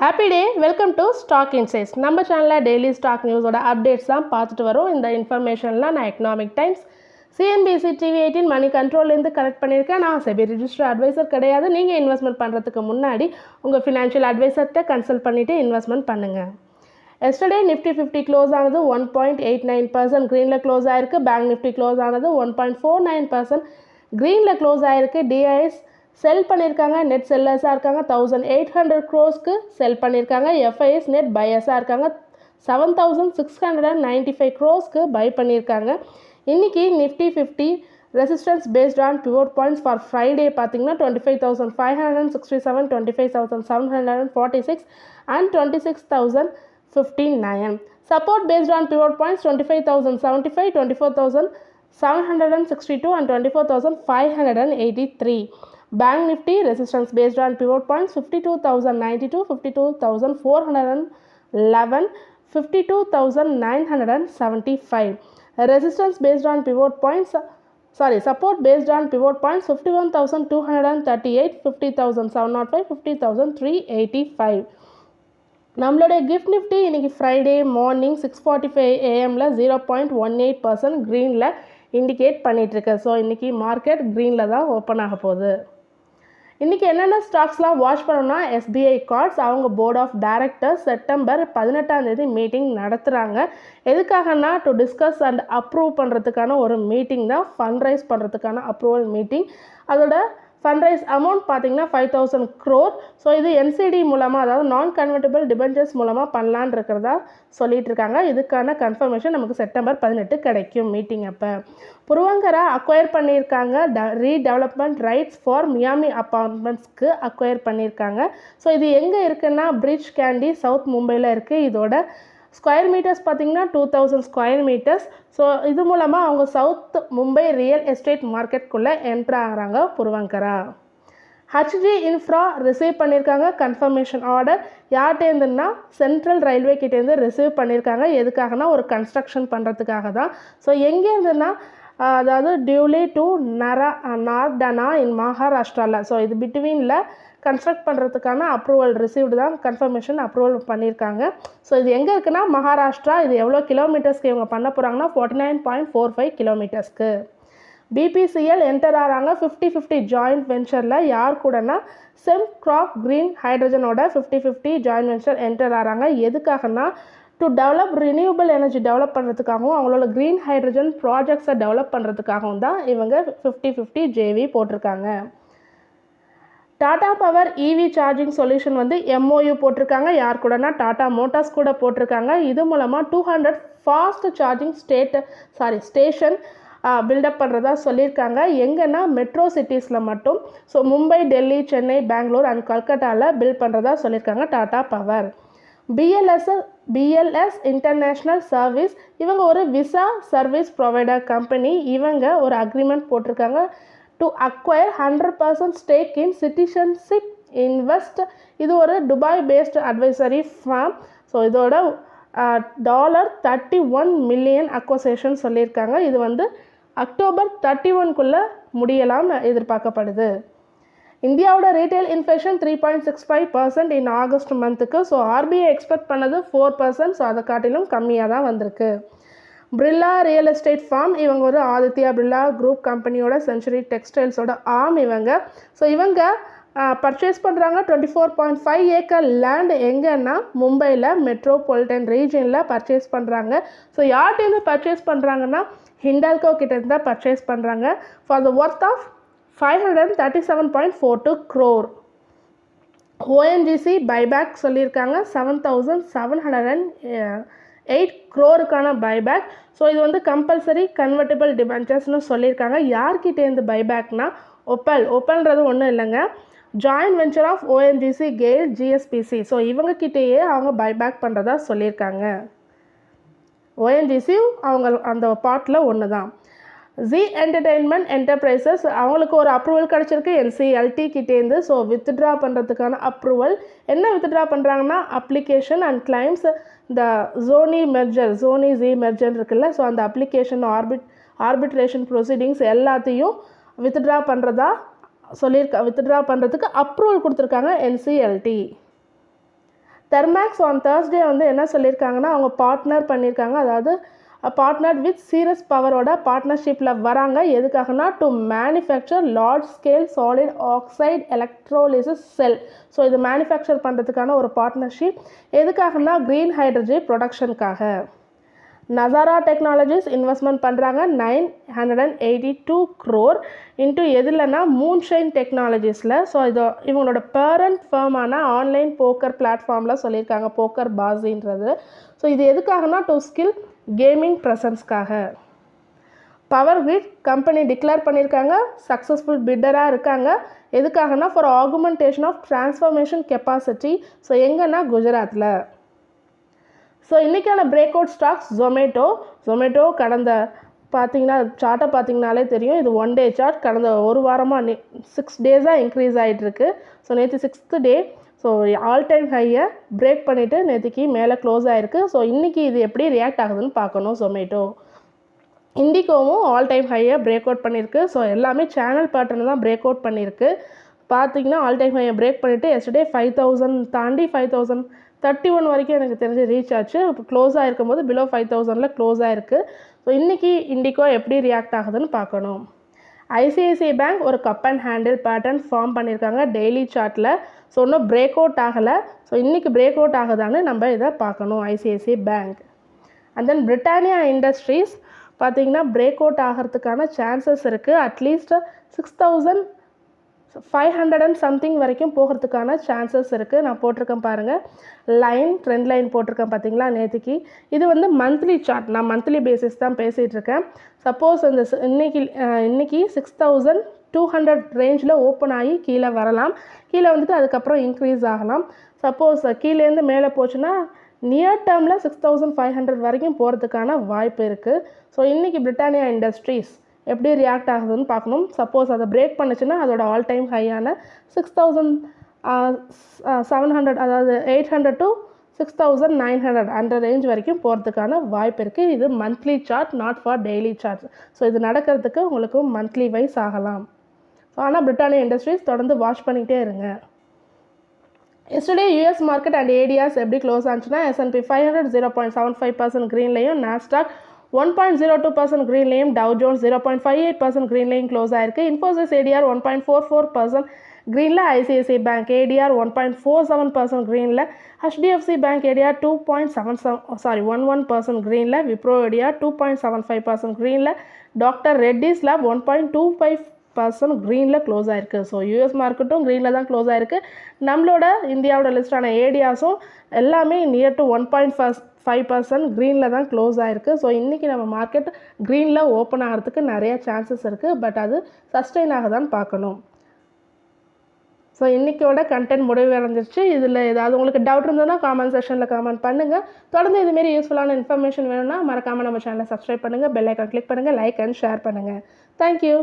Happy day, welcome to stock insights. நம்ம சேனலில் daily stock நியூஸோட updates தான் பார்த்துட்டு வரோம். இந்த இன்ஃபர்மேஷன்லாம் நான் எக்கனாமிக் டைம்ஸ், சிஎன்பிசி டிவி 18 மணி கண்ட்ரோல்லேருந்து கலெக்ட் பண்ணியிருக்கேன். நான் செபி ரிஜிஸ்டர் அட்வைசர் கிடையாது. நீங்கள் இன்வெஸ்ட்மெண்ட் பண்ணுறதுக்கு முன்னாடி உங்கள் ஃபினான்ஷியல் அட்வைசர்கிட்ட கன்சல்ட் பண்ணிவிட்டு இன்வெஸ்ட்மெண்ட் பண்ணுங்கள். எஸ்டர்டே நிஃப்டி 50 க்ளோஸ் ஆனது 1.89% க்ரீனில் க்ளோஸ் ஆயிருக்கு. பேங்க் நிஃப்டி க்ளோஸ் ஆனது 1.49% க்ரீனில் க்ளோஸ் ஆயிருக்கு. டிஐஎஸ் செல் பண்ணியிருக்காங்க, நெட் செல்லர்ஸாக இருக்காங்க. 1800 crores செல் பண்ணியிருக்காங்க. எஃப்ஐஎஸ் நெட் பையர்ஸாக இருக்காங்க. 7695 crores பை பண்ணியிருக்காங்க. இன்றைக்கி Nifty 50 resistance based on pivot points for Friday பார்த்தீங்கன்னா 25,567, 25,746 and 26,059. Support based on pivot points 25,075, 24,762 and 24,583. Bank Nifty resistance based on pivot points 52,092, 52,411, 52,975. Resistance based on pivot points, support based on pivot points 51,238, 50,705, 50,385. நம்மளுடைய gift nifty இன்றைக்கி Friday morning 6:45 AM 0.18% க்ரீனில் indicate பண்ணிகிட்ருக்கு. So இன்றைக்கி market க்ரீனில் தான் open ஆக போகுது. இன்றைக்கி என்னென்ன ஸ்டாக்ஸ்லாம் வாட்ச் பண்ணணும்னா, எஸ்பிஐ கார்ட்ஸ் அவங்க board of directors September 18 meeting நடத்துகிறாங்க. எதுக்காகனா டு டிஸ்கஸ் அண்ட் அப்ரூவ் பண்ணுறதுக்கான ஒரு மீட்டிங் தான், ஃபண்ட் ரைஸ் பண்ணுறதுக்கான அப்ரூவல் மீட்டிங். அதோட ஃபண்ட் ரைஸ் அமௌண்ட் பார்த்திங்கன்னா 5,000 crore. ஸோ இது என்சிடி மூலமாக, அதாவது நான் கன்வெர்ட்டபிள் டிபென்ச்சர்ஸ் மூலமாக பண்ணலான் இருக்கிறதா சொல்லிகிட்டு இருக்காங்க. இதுக்கான கன்ஃபர்மேஷன் நமக்கு செப்டம்பர் 18 கிடைக்கும் மீட்டிங் அப்போ. புருவங்கரா அக்வயர் பண்ணியிருக்காங்க. ரீடெவலப்மெண்ட் ரைட்ஸ் ஃபார் மியாமி அப்பார்ட்மெண்ட்ஸ்க்கு அக்வயர் பண்ணியிருக்காங்க. ஸோ இது எங்கே இருக்குன்னா பிரிட்ஜ் கேண்டி சவுத் மும்பையில் இருக்குது. இதோட ஸ்கொயர் மீட்டர்ஸ் பார்த்திங்கன்னா 2000 ஸ்கொயர் மீட்டர்ஸ். ஸோ இது மூலமாக அவங்க சவுத் மும்பை ரியல் எஸ்டேட் மார்க்கெட்குள்ளே என்ட்ரு ஆகிறாங்க புருவங்கரா. ஹச்ஜி இன்ஃப்ரா ரிசீவ் பண்ணியிருக்காங்க கன்ஃபர்மேஷன் ஆர்டர். யார்கிட்டேருந்துன்னா சென்ட்ரல் ரயில்வே கிட்டேருந்து ரிசீவ் பண்ணியிருக்காங்க. எதுக்காகனா ஒரு கன்ஸ்ட்ரக்ஷன் பண்ணுறதுக்காக தான். ஸோ எங்கேருந்துன்னா அதாவது டியூலி டு நார்டனா இன் மகாராஷ்டிராவில். ஸோ இது பிட்வீனில் கன்ஸ்ட்ரக்ட் பண்ணுறதுக்கான அப்ரூவல் ரிசீவ்டு தான், கன்ஃபர்மேஷன் அப்ரூவல் பண்ணியிருக்காங்க. ஸோ இது எங்கே இருக்குன்னா மகாராஷ்டிரா. இது எவ்வளோ கிலோமீட்டர்ஸ்க்கு இவங்க பண்ண போகிறாங்கன்னா 49.45 கிலோமீட்டர்ஸ்க்கு. பிபிசிஎல் என்டர் ஆகிறாங்க 50-50 ஜாயிண்ட் வெஞ்சரில். யார் கூடனா செம்க்ராப் க்ரீன் ஹைட்ரஜனோட 50-50 ஜாயிண்ட் வெஞ்சர் என்டர் ஆகிறாங்க. எதுக்காகனா to develop renewable energy develop பண்ணுறதுக்காகவும் அவங்களோட க்ரீன் ஹைட்ரஜன் ப்ராஜெக்ட்ஸை டெவலப் பண்ணுறதுக்காகவும் தான் இவங்க 50-50 ஜேவி போட்டிருக்காங்க. Tata power EV charging solution MOU போட்டிருக்காங்க. யார் கூடனா டாடா மோட்டார்ஸ் கூட போட்டிருக்காங்க. இது மூலமாக 200 ஃபாஸ்ட் சார்ஜிங் ஸ்டேஷன் பில்டப் பண்ணுறதா சொல்லியிருக்காங்க. எங்கன்னா மெட்ரோ சிட்டிஸில் மட்டும். ஸோ மும்பை, டெல்லி, சென்னை, பெங்களூர் அண்ட் கல்கட்டாவில் பில்ட் பண்ணுறதா சொல்லியிருக்காங்க டாடா பவர். பிஎல்எஸ் இன்டர்நேஷ்னல் சர்வீஸ் இவங்க ஒரு விசா சர்வீஸ் ப்ரொவைடர் கம்பெனி. இவங்க ஒரு அக்ரிமெண்ட் போட்டிருக்காங்க to acquire 100% stake in citizenship invest. இது ஒரு Dubai based advisory firm. So இதோட $31 மில்லியன் அக்வசேஷன் சொல்லியிருக்காங்க. இது அக்டோபர் 31 முடியலாம்னு எதிர்பார்க்கப்படுது. இந்தியாவோட ரீட்டைல் இன்ஃப்ளேஷன் 3.65% இன் ஆகஸ்ட் மந்த்துக்கு. ஸோ ஆர்பிஐ எக்ஸ்பெக்ட் பண்ணது 4%. ஸோ அதை காட்டிலும் கம்மியாக தான் வந்திருக்கு. பிர்லா ரியல் எஸ்டேட் ஃபார்ம் இவங்க ஒரு ஆதித்யா பிர்லா குரூப் கம்பெனியோட செஞ்சுரி டெக்ஸ்டைல்ஸோட ஆர்ம் இவங்க. ஸோ இவங்க பர்ச்சேஸ் பண்ணுறாங்க 24.5 ஏக்கர் லேண்ட். எங்கன்னா மும்பையில் மெட்ரோபாலிட்டன் ரீஜனில் பர்ச்சேஸ் பண்ணுறாங்க. ஸோ யார்கிட்டேருந்து பர்ச்சேஸ் பண்ணுறாங்கன்னா ஹிண்டால்கோ கிட்டேருந்து தான் பர்ச்சேஸ் பண்ணுறாங்க for the worth of 537.42 crore. ONGC buyback சொல்லியிருக்காங்க 7,708 crore பைபேக். ஸோ இது கம்பல்சரி கன்வெர்ட்டபிள் டிபென்ச்சர்ஸ்னு சொல்லியிருக்காங்க. யார்கிட்டேருந்து பைபேக்னா ஒப்பல்ன்றது ஒன்றும் இல்லைங்க, joint venture of ONGC, GAIL, GSPC. So இவங்கக்கிட்டேயே அவங்க பைபேக் பண்ணுறதா சொல்லியிருக்காங்க. ஓஎன்ஜிசி அவங்க அந்த பார்ட்டில் ஒன்று தான். ஜி என்டர்டெயின்மெண்ட் என்டர்பிரைசஸ் அவங்களுக்கு ஒரு அப்ரூவல் கிடச்சிருக்கு என்சிஎல்டி கிட்டேருந்து. ஸோ வித்ட்ரா பண்ணுறதுக்கான அப்ரூவல். என்ன வித்ட்ரா பண்ணுறாங்கன்னா அப்ளிகேஷன் அண்ட் கிளைம்ஸ், இந்த ஜோனி ஜி மெர்ஜர் இருக்குல்ல. ஸோ அந்த அப்ளிகேஷன் ஆர்பிட்ரேஷன் ப்ரொசீடிங்ஸ் எல்லாத்தையும் வித்ட்ரா பண்ணுறதா வித்ட்ரா பண்ணுறதுக்கு அப்ரூவல் கொடுத்துருக்காங்க என்சிஎல்டி. தெர்மேக்ஸ் ஆன் Thursday வந்து என்ன சொல்லியிருக்காங்கன்னா அவங்க பார்ட்னர் பண்ணியிருக்காங்க, அதாவது பார்ட்னர் வித் சீரஸ் பவரோட பார்ட்னர்ஷிப்பில் வராங்க. எதுக்காகனா to manufacture large scale solid oxide electrolysis cell. So இது மேனுஃபேக்சர் பண்ணுறதுக்கான ஒரு பார்ட்னர்ஷிப். எதுக்காகனா க்ரீன் ஹைட்ரஜன் ப்ரொடக்ஷனுக்காக. நசாரா டெக்னாலஜிஸ் இன்வெஸ்ட்மெண்ட் பண்ணுறாங்க 982 crore இன்ட்டு எதுலன்னா மூன்ஷைன் டெக்னாலஜிஸில். ஸோ இது இவங்களோட பேரண்ட் ஃபர்மான ஆன்லைன் போக்கர் பிளாட்ஃபார்மில் சொல்லியிருக்காங்க, போக்கர் பாஸின்றது. ஸோ இது எதுக்காகனா டு ஸ்கில் கேமிங் ப்ரெசன்ஸ்க்காக. பவர் கிரிட் கம்பெனி டிக்ளேர் பண்ணியிருக்காங்க, சக்ஸஸ்ஃபுல் பிட்டராக இருக்காங்க. எதுக்காகனா for augmentation of transformation capacity. So எங்கன்னா குஜராத்தில். ஸோ இன்றைக்கான பிரேக் அவுட் ஸ்டாக்ஸ் ஜொமேட்டோ கடந்த பார்த்தீங்கன்னா சார்ட்டை பார்த்தீங்கனாலே தெரியும், இது 1 day சார்ட். கடந்த ஒரு வாரமாக 6 days இன்க்ரீஸ் ஆகிட்டுருக்கு. ஸோ நேற்று 6th day. So all time ஹையை பிரேக் பண்ணிவிட்டு நேற்றுக்கு மேலே க்ளோஸ் ஆகிருக்கு. ஸோ இன்றைக்கி இது எப்படி ரியாக்ட் ஆகுதுன்னு பார்க்கணும். ஜொமேட்டோ இண்டிகோவும் ஆல் டைம் ஹையை பிரேக் அவுட் பண்ணியிருக்கு. ஸோ எல்லாமே சேனல் பேட்டர்ன் தான் பிரேக் அவுட் பண்ணியிருக்கு. பார்த்தீங்கன்னா ஆல் டைம் ஹையை பிரேக் பண்ணிவிட்டு எஸ்டர்டே 5000 தாண்டி 5031 வரைக்கும் எனக்கு தெரிஞ்சு ரீச் ஆச்சு. இப்போ க்ளோஸ் ஆகிருக்கும் போது பிலோ 5000 க்ளோஸ் ஆகிருக்கு. ஸோ இன்றைக்கி இண்டிகோ எப்படி ரியாக்ட் ஆகுதுன்னு பார்க்கணும். ஐசிஐசிஐ பேங்க் ஒரு cup and handle pattern form பண்ணியிருக்காங்க டெய்லி சார்ட்டில். ஸோ இன்னும் பிரேக் அவுட் ஆகலை. ஸோ இன்றைக்கி பிரேக் அவுட் ஆகுதான்னு நம்ம இதை பார்க்கணும். ICICI bank and then Britannia Industries பார்த்திங்கன்னா பிரேக் அவுட் ஆகிறதுக்கான சான்சஸ் இருக்குது. அட்லீஸ்ட் 6500 and something வரைக்கும் போகிறதுக்கான சான்சஸ் இருக்குது. நான் போட்டிருக்கேன் பாருங்கள், ட்ரெண்ட் லைன் போட்டிருக்கேன் பார்த்தீங்களா நேற்றுக்கு. இது வந்து மந்த்லி சார்ட், நான் மந்த்லி பேசிஸ் தான் பேசிகிட்ருக்கேன். சப்போஸ் இந்த இன்னைக்கு 6200 ரேஞ்சில் ஓப்பன் ஆகி கீழே வரலாம். கீழே வந்துட்டு அதுக்கப்புறம் இன்க்ரீஸ் ஆகலாம். சப்போஸ் கீழேருந்து மேலே போச்சுன்னா நியர் டேர்மில் 6500 வரைக்கும் போகிறதுக்கான வாய்ப்பு இருக்குது. ஸோ இன்றைக்கி பிரிட்டானியா இண்டஸ்ட்ரீஸ் எப்படி ரியாக்ட் ஆகுதுன்னு பார்க்கணும். சப்போஸ் அதை பிரேக் பண்ணுச்சுன்னா அதோட ஆல் டைம் ஹையான 6700, அதாவது 800 to 6900 அந்த ரேஞ்ச் வரைக்கும் போகிறதுக்கான வாய்ப்பு இருக்குது. இது monthly chart, not for daily chart. So இது நடக்கிறதுக்கு உங்களுக்கு மந்த்லி வைஸ் ஆகலாம். ஸோ ஆனால் பிரிட்டானியா இண்டஸ்ட்ரீஸ் தொடர்ந்து வாட்ச் பண்ணிகிட்டே இருங்க. Yesterday US market and ADRs எப்படி க்ளோஸ் ஆச்சுன்னா S&P 500 0.75% க்ரீன்லேயும், நாஸ்டாக் 1.02% க்ரீன்லேயும், டவ் ஜோன்ஸ் 0.58% க்ரீன்லேயும் க்ளோஸ் ஆயிருக்கு. இன்ஃபோசிஸ் ADR 1.44% க்ரீனில், ஐசிஐசிஐ பேங்க் ADR 1.47% க்ரீனில், HDFC பேங்க் ADR 11% க்ரீனில், விப்ரோ ADR 2.75% க்ரீனில், டாக்டர் ரெட்டிஸ் லேப் 1.25% க்ரீனில் க்ளோஸ் ஆயிருக்கு. ஸோ யூஎஸ் மார்க்கெட்டும் க்ரீனில் தான் க்ளோஸ் ஆயிருக்கு. நம்மளோட இந்தியாவோட லிஸ்டான ஏடிஆர்ஸும் எல்லாமே நியர் டு 1.5% க்ரீனில் தான் க்ளோஸ் ஆகிருக்கு. ஸோ இன்றைக்கி நம்ம மார்க்கெட் க்ரீனில் ஓப்பன் ஆகிறதுக்கு நிறைய சான்சஸ் இருக்குது. பட் அது சஸ்டெயின் ஆகுதான்னு பார்க்கணும். ஸோ இன்றைக்கோட கண்டென்ட் முடிவு அடைஞ்சிருச்சு. இதில் ஏதாவது உங்களுக்கு டவுட் இருந்ததுன்னா காமெண்ட் செக்ஷனில் காமெண்ட் பண்ணுங்கள். தொடர்ந்து இதுமாரி யூஸ்ஃபுல்லான இன்ஃபர்மேஷன் வேணும்னா மறக்காமல் நம்ம சேனலை சப்ஸ்கிரைப் பண்ணுங்கள், பெல் ஐக்கான் கிளிக் பண்ணுங்கள், லைக் அண்ட் ஷேர் பண்ணுங்கள். தேங்க்யூ.